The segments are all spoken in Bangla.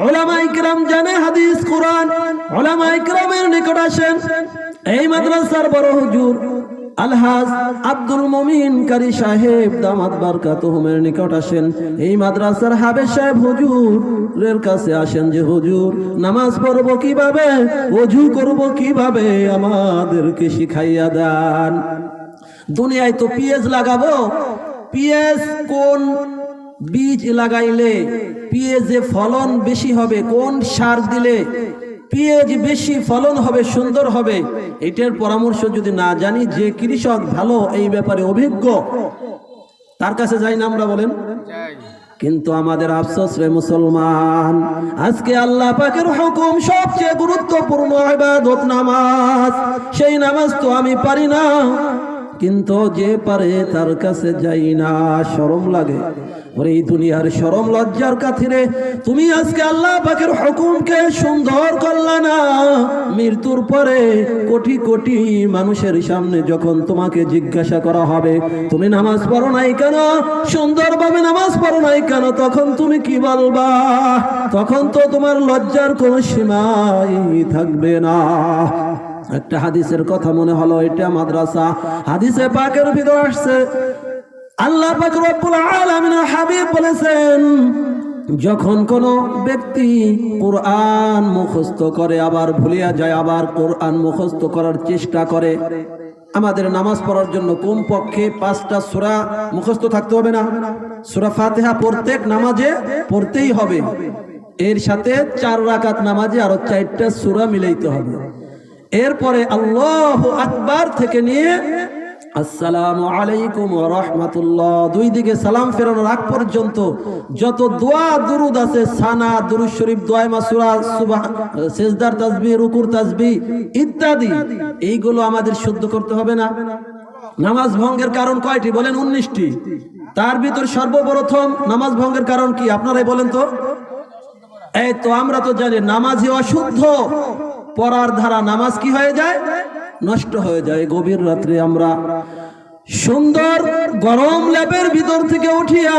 উলামায়ে কিরাম জানে হাদিস কোরআন, উলামায়ে কিরামের নিকট আসেন এই মাদ্রাসার বড় হুজুর আলহাজ আব্দুল মুমিন কারি সাহেব দামাত বারকাতুহুমের নিকট আসেন, এই মাদ্রাসার হাবেজ সাহেব হুজুরের কাছে আসেন যে হুজুর নামাজ পড়বো কিভাবে, ওযু করব কিভাবে, আমাদেরকে শিখাইয়া দেন। দুনিয়ায় তো পেঁয়াজ লাগাবো, পেঁয়াজ কোন বীজ লাগাইলে পেঁয়াজে ফলন বেশি হবে, কোন সার দিলে পেঁয়াজ বেশি ফলন হবে, সুন্দর হবে, এটার পরামর্শ যদি না জানি, যে কৃষক ভালো এই ব্যাপারে অভিজ্ঞ তার কাছে যাই না আমরা, বলেন? কিন্তু আমাদের আফসোস রে মুসলমান, আজকে আল্লাহ পাকের হুকুম সবচেয়ে গুরুত্বপূর্ণ ইবাদত নামাজ, সেই নামাজ তো আমি পারি না, কিন্তু যে পারে তার কাছে যাই না, শরম লাগে। ওরে এই দুনিয়ার শরম লজ্জার খাতিরে তুমি আজকে আল্লাহ পাকের হুকুমকে সুন্দর করলা না। মৃত্যুর পরে কোটি কোটি মানুষের সামনে যখন তোমাকে জিজ্ঞাসা করা হবে তুমি নামাজ পড়ো নাই কেন, সুন্দরভাবে নামাজ পড়ো নাই কেন, তখন তুমি কি বলবা? তখন তো তোমার লজ্জার কোনো সীমাই থাকবে না। একটা হাদিসের কথা মনে হলো, এটা মাদ্রাসা হাদিসে পাকের ভিতর আসছে, আল্লাহ পাক রব্বুল আলামিনের হাবিব বলেছেন, যখন কোন ব্যক্তি কোরআন মুখস্থ করে আবার ভুলিয়া যায়, আবার কোরআন মুখস্থ করার চেষ্টা করে, আমাদের নামাজ পড়ার জন্য কমপক্ষে 5টা সূরা মুখস্থ থাকতে হবে না? সূরা ফাতিহা প্রত্যেক নামাজে পড়তেই হবে, এর সাথে 4 রাকাত নামাজে আরো 4টা সূরা মিলাইতে হবে। এরপরে আল্লাহু আকবার থেকে নিয়ে আসসালামু আলাইকুম ওয়া রাহমাতুল্লাহ, দুই দিকে সালাম ফেরানোর আগ পর্যন্ত যত দোয়া দুরুদ আছে, সানা, দুরুদ শরীফ, দোয়া মাসুরা, সুবহান, সিজদার তাসবিহ, রুকুর তাসবিহ ইত্যাদি, এইগুলো আমাদের শুদ্ধ করতে হবে না? নামাজ ভঙ্গের কারণ কয়টি বলেন? 19টি। তার ভিতর সর্বপ্রথম নামাজ ভঙ্গের কারণ কি আপনারাই বলেন তো? এই তো আমরা তো জানি নামাজই অশুদ্ধ, পড়ার ধারা নামাজ কি হয়ে যায়? নষ্ট হয়ে যায়। গভীর রাত্রে আমরা সুন্দর গরম ল্যাপের ভিতর থেকে উঠিয়া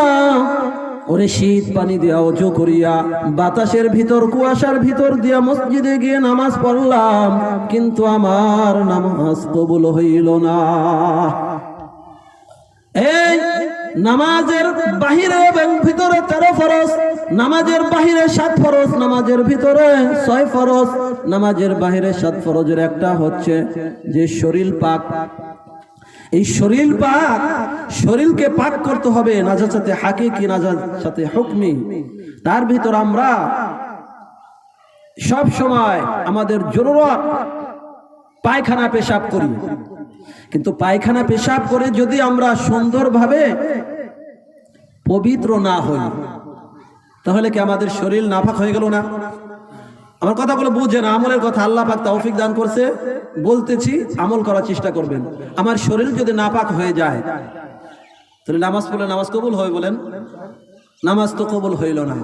ওরে শীত পানি দিয়া ওযু করিয়া বাতাসের ভিতর কুয়াশার ভিতর দিয়া মসজিদে গিয়ে নামাজ পড়লাম, কিন্তু আমার নামাজ কবুল হইল না। এই নামাজের বাহিরে এবং ভিতরে 13 ফরজ, নামাজের বাহিরে 7 ফরজ, নামাজের ভিতরে 6 ফরজ। নামাজের বাহিরে 7 ফরজের একটা হচ্ছে যে শরীর পাক, এই শরীর পাক, শরীরকে পাক করতে হবে নাজাসাতে হাকিকি, নাজাসাতে হুকমি। তার ভিতর আমরা সব সময় আমাদের জরুরত পায়খানা পেশাব করি, কিন্তু পায়খানা পেশাব করে যদি আমরা সুন্দরভাবে পবিত্র না হই, তাহলে কি আমাদের শরীর নাপাক হয়ে গেল না? আমার কথাগুলো বুঝেন, আমলের কথা আল্লাহ পাক তৌফিক দান করছে, বলতেছি আমল করার চেষ্টা করবেন। আমার শরীর যদি নাপাক হয়ে যায় তাহলে নামাজ পড়লে নামাজ কবুল হয়? বলেন, নামাজ তো কবুল হইল না।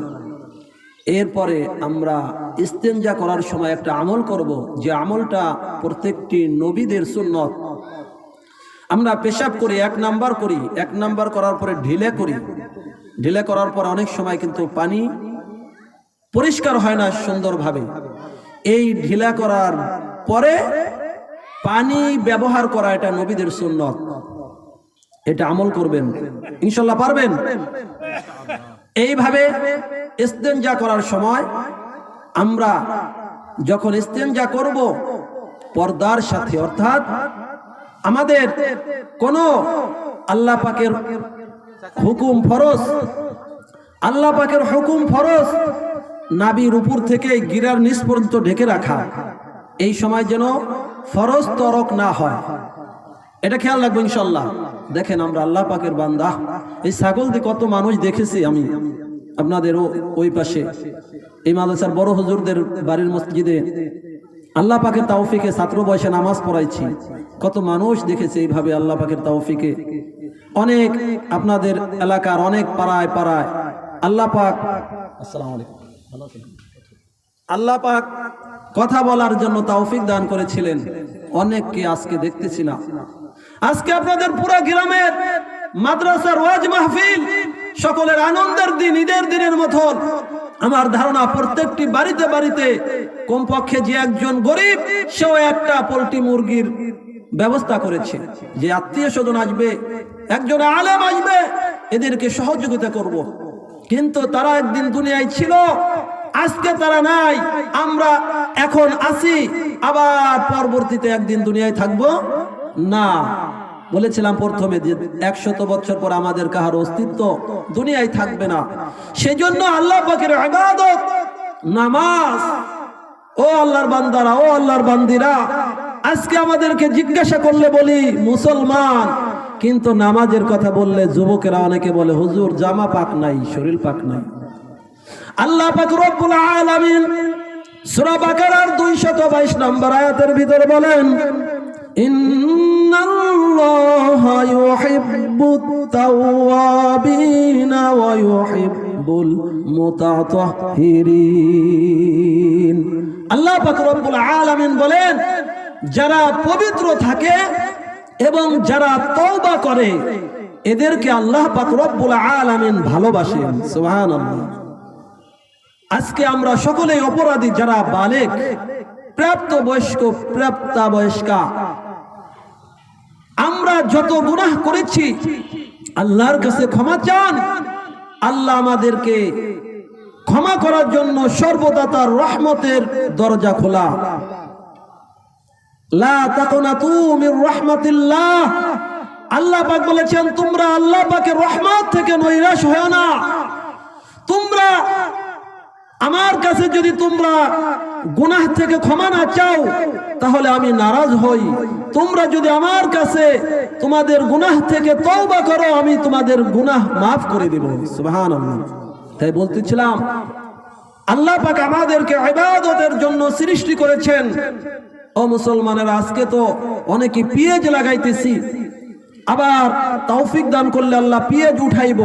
এরপরে আমরা ইস্তেঞ্জা করার সময় একটা আমল করব, যে আমলটা প্রত্যেকটি নবীদের সুন্নত। আমরা পেশাব করি 1 নাম্বার করি, 1 নাম্বার করার পরে ঢিলে করি, ঢিলে করার পর অনেক সময় কিন্তু পানি পরিষ্কার হয় না সুন্দরভাবে। এই ঢিলা করার পরে পানি ব্যবহার করা এটা নবীদের সুন্নত, এটা আমল করবেন ইনশাআল্লাহ, পারবেন? এইভাবে ইস্তেঞ্জা করার সময় আমরা যখন ইস্তেঞ্জা করব পর্দার সাথে, অর্থাৎ আমাদের কোন আল্লাহ পাকের হুকুম ফরজ, আল্লাহ পাকের হুকুম ফরজ নাভির উপর থেকে গিরার নিচ পর্যন্ত ঢেকে রাখা, এই সময় যেন ফরজ তরক না হয়, এটা খেয়াল রাখবো ইনশাআল্লাহ। দেখেন আমরা আল্লাহ পাকের বান্দা, এই ছাগল দিয়ে কত মানুষ দেখেছি আমি আপনাদের ওই পাশে, এই মাদ্রাসার বড় হুজুরদের বাড়ির মসজিদে আল্লাহ পাকের তৌফিকে ছাত্র বয়সে নামাজ পড়াইছি, কত মানুষ দেখেছে এইভাবে আল্লাহ পাকের তৌফিকে। অনেক আপনাদের এলাকার অনেক পাড়ায় পাড়ায় আল্লাহ পাক, আসসালামু আলাইকুম, আল্লাহ পাক কথা বলার জন্য তৌফিক দান করেছিলেন, অনেককে আজকে দেখতেছি না। আজকে আপনাদের পুরো গ্রামের মাদ্রাসার ওয়াজ মাহফিল সকলের আনন্দের দিন, ঈদের দিনের মতন আমার ধারণা প্রত্যেকটি বাড়িতে বাড়িতে কমপক্ষে যে একজন গরিব সেও একটা পোল্ট্রি মুরগির ব্যবস্থা করেছে, যে আত্মীয় স্বজন আসবে, একজন আলেম আসবে, এদেরকে সহযোগিতা করব। কিন্তু তারা একদিন দুনিয়ায় ছিল, আজকে তারা নাই। আমরা এখন আছি, আবার পরবর্তীতে একদিন দুনিয়ায় থাকবো না। বলেছিলাম প্রথমে যে 100 বছর পর আমাদের কাহার অস্তিত্ব দুনিয়ায় থাকবে না। সেজন্য আল্লাহ পাকের ইবাদত নামাজ, ও আল্লাহর বান্দারা, ও আল্লাহর বান্দিরা, আজকে আমাদেরকে জিজ্ঞাসা করলে বলি মুসলমান, কিন্তু নামাজের কথা বললে যুবকেরা অনেকে বলে হুজুর জামা পাক নাই, শরীর পাক নাই। আল্লাহ পাক রব্বুল আলামিন সূরা বাকারার 222 নম্বর আয়াতের ভিতরে বলেন, ইন্নাল্লাহা ইউহিব্বুত তাওয়াবিনা ওয়া ইউহিব্বুল মুতাতাহহিরিন। আল্লাহ পাক রব্বুল আলামিন বলেন, যারা পবিত্র থাকে এবং যারা তওবা করে এদেরকে আল্লাহ পাক রব্বুল আলামিন ভালোবাসেন। সুবহানাল্লাহ। আজকে আমরা সকলেই অপরাধী, যারা বালেগ, প্রাপ্তবয়স্ক, প্রাপ্তবয়স্কা, আমরা যত গুনাহ করেছি আল্লাহর কাছে ক্ষমা চান। আল্লাহ আমাদেরকে ক্ষমা করার জন্য সর্বদা তার রহমতের দরজা খোলা। লা তাকুনাতু মির রাহমাতিল্লাহ। আল্লাহ পাক বলেছেন, তোমরা আল্লাহ পাকের রহমত থেকে নৈরাশ হয় না। তোমরা আমার কাছে যদি তোমরা গুনাহ থেকে ক্ষমা না চাও তাহলে আমি নারাজ হই। তোমরা যদি আমার কাছে তোমাদের গুনাহ থেকে তওবা করো আমি তোমাদের গুনাহ মাফ করে দেব। সুবহানাল্লাহ। তাই বলতেছিলাম আল্লাহ পাক আমাদেরকে ইবাদতের জন্য সৃষ্টি করেছেন। ও মুসলমানেরা, আজকে তো অনেকে পেঁয়াজ লাগাইতেছি, আবার তৌফিক দান করলে আল্লাহ পেঁয়াজ উঠাইব।